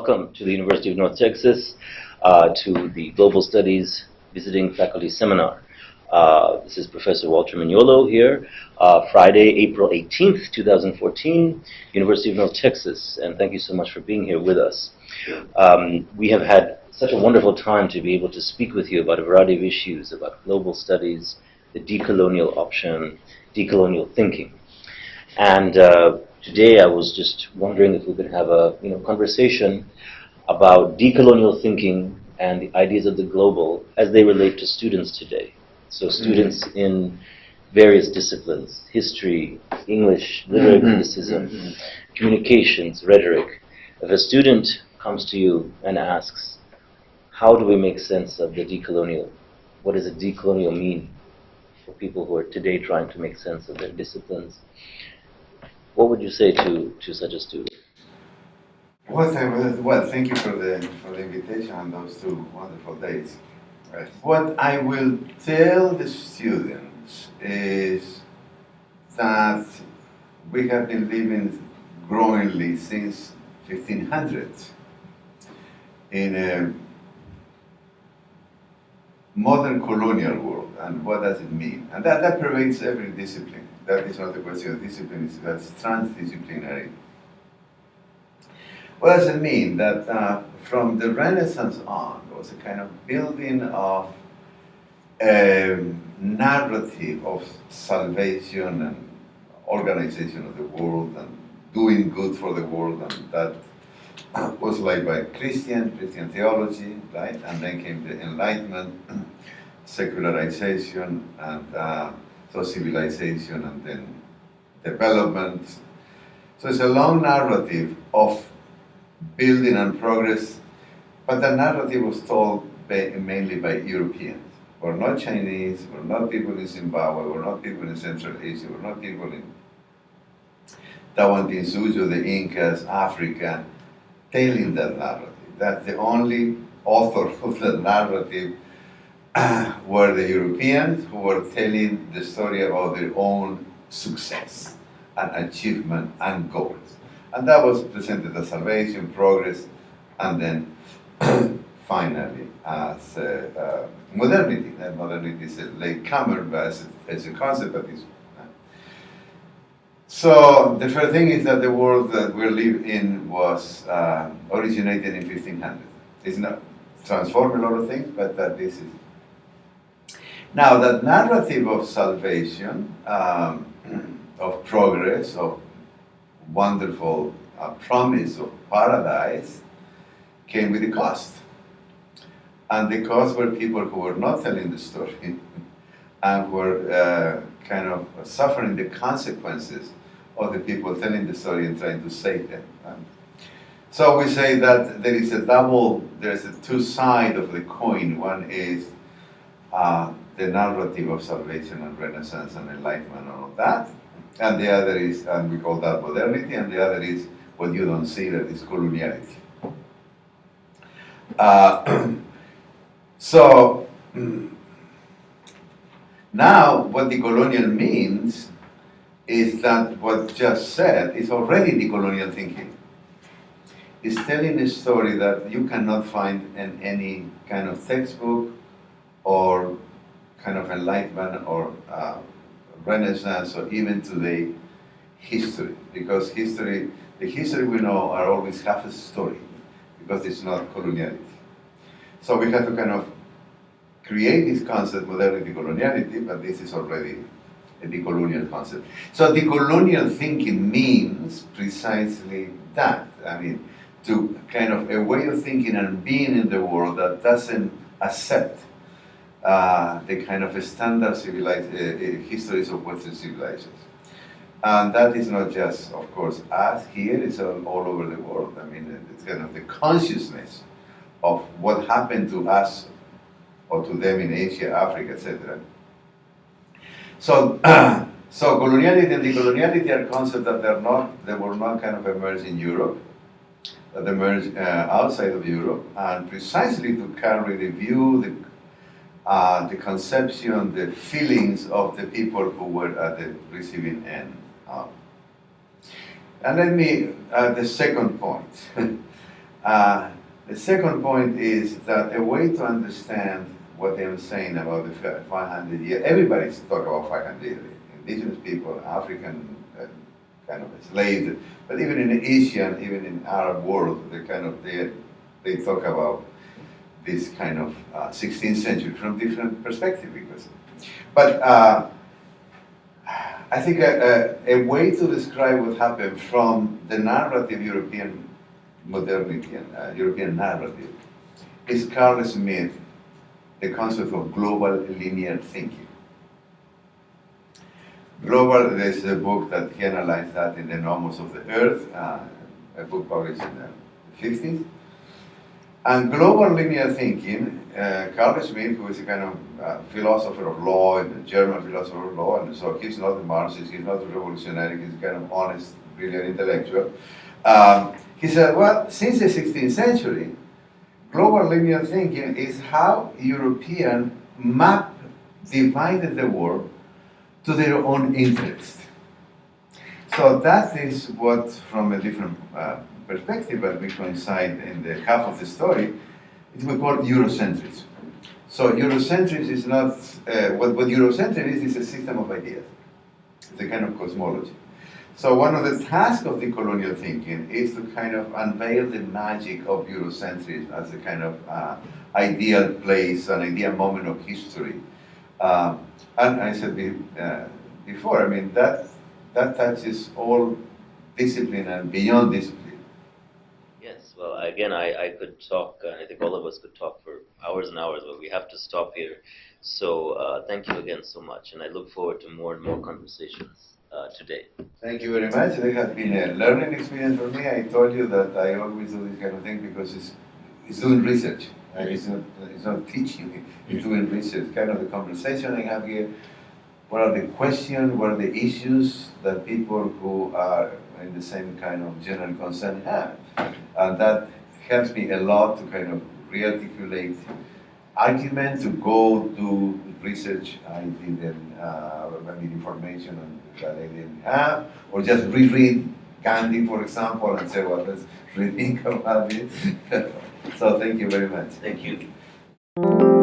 welcome to the University of North Texas to the Global Studies Visiting Faculty Seminar. This is Professor Walter Mignolo here, Friday, April 18th, 2014, University of North Texas, and thank you so much for being here with us. We have had such a wonderful time to be able to speak with you about a variety of issues, about global studies, the decolonial option, decolonial thinking. And today I was just wondering if we could have a conversation about decolonial thinking and the ideas of the global as they relate to students today. So students in various disciplines, history, English, literary criticism, communications, rhetoric. If a student comes to you and asks, how do we make sense of the decolonial? What does a decolonial mean for people who are today trying to make sense of their disciplines? What would you say to such a student? Well, thank you for the invitation on those 2 wonderful days. Right. What I will tell the students is that we have been living growingly since 1500 in a modern colonial world. And what does it mean? And that pervades every discipline. That is not the question of discipline, that's transdisciplinarity. What does it mean? That from the Renaissance on, there was a kind of building of a narrative of salvation and organization of the world and doing good for the world, and that was led by Christian theology, right? And then came the Enlightenment, secularization, and so civilization, and then development. So it's a long narrative of building and progress, but the narrative was told mainly by Europeans. We're not Chinese, we're not people in Zimbabwe, we're not people in Central Asia, we're not people in Tawantinsuyo, the Incas, Africa, telling that narrative. That the only author of that narrative were the Europeans who were telling the story about their own success and achievement and goals. And that was presented as salvation, progress, and then finally as modernity. And modernity is a latecomer, but as a concept that is. So the first thing is that the world that we live in was originated in 1500. It's not transformed a lot of things, but that this is. Now that narrative of salvation, of progress, of wonderful promise of paradise came with a cost. And the cost were people who were not telling the story and were kind of suffering the consequences of the people telling the story and trying to save them. So we say that there's a two sides of the coin. One is the narrative of salvation and Renaissance and Enlightenment and all of that. And the other is, and we call that modernity, and the other is what you don't see, that is coloniality. So now what decolonial means is that what just said is already decolonial thinking. It's telling a story that you cannot find in any kind of textbook or kind of Enlightenment or Renaissance or even today history, because the history we know are always half a story, because it's not coloniality. So we have to kind of create this concept, modernity, coloniality, but this is already a decolonial concept. So decolonial thinking means precisely that. I mean, to kind of a way of thinking and being in the world that doesn't accept the kind of standard civilized histories of Western civilizations. And that is not just, of course, us here, it's all over the world. I mean, it's kind of the consciousness of what happened to us or to them in Asia, Africa, etc. So, so coloniality and decoloniality are concepts that they were not kind of emerged in Europe, that emerged outside of Europe, and precisely to carry the view, the conception, the feelings of the people who were at the receiving end. And let me, the second point, The second point is that a way to understand what I'm saying about the 500 years, everybody's talking about 500 years, indigenous people, African, kind of enslaved, but even in the Asian, even in Arab world, they talk about this kind of 16th century from different perspective. But I think a way to describe what happened from the narrative European modernity and European narrative is Carl Smith, the concept of global linear thinking. Global, there's a book that he analyzed that in the Nomos of the Earth, a book published in the 50s. And global linear thinking, Carl Smith, who is a kind of philosopher of law, a German philosopher of law, and so he's not a Marxist, he's not a revolutionary, he's kind of honest, brilliant intellectual. He said, well, since the 16th century, global linear thinking is how European divided the world to their own interest. So that is what, from a different perspective, but we coincide in the half of the story, it we call Eurocentrism. So Eurocentrism is not, what Eurocentrism is a system of ideas. It's a kind of cosmology. So one of the tasks of decolonial thinking is to kind of unveil the magic of Eurocentrism as a kind of ideal place, an ideal moment of history. And I said before, I mean, that touches all discipline and beyond discipline. Yes, well, again, I could talk, I think all of us could talk for hours and hours, but we have to stop here. So thank you again so much, and I look forward to more and more conversations today. Thank you very much. It has been a learning experience for me. I told you that I always do this kind of thing because it's doing research. Right? It's not teaching, it's doing research. Kind of the conversation I have here. What are the questions, what are the issues that people who are in the same kind of general concern have? And that helps me a lot to kind of re-articulate argument, to go do research I didn't, I need information that I didn't have, or just reread Gandhi, for example, and say, well, let's rethink about it. So thank you very much. Thank you.